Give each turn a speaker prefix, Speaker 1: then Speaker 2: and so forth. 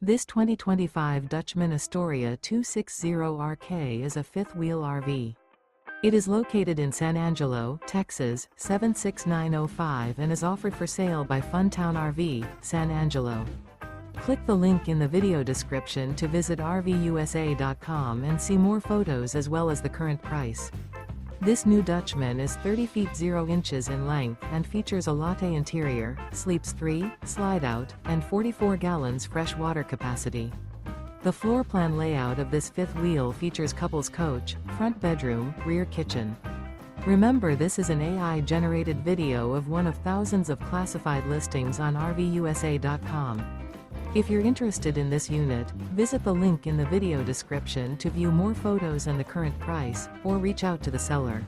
Speaker 1: This 2025 Dutchmen Astoria 260RK is a fifth-wheel RV. It is located in San Angelo, Texas, 76905 and is offered for sale by Funtown RV, San Angelo. Click the link in the video description to visit RVUSA.com and see more photos as well as the current price. This new Dutchman is 30 feet 0 inches in length and features a LATTE interior, sleeps 3, slide-out, and 44 gallons fresh water capacity. The floor plan layout of this fifth wheel features couples coach, front bedroom, rear kitchen. Remember, this is an AI-generated video of one of thousands of classified listings on RVUSA.com. If you're interested in this unit, visit the link in the video description to view more photos and the current price, or reach out to the seller.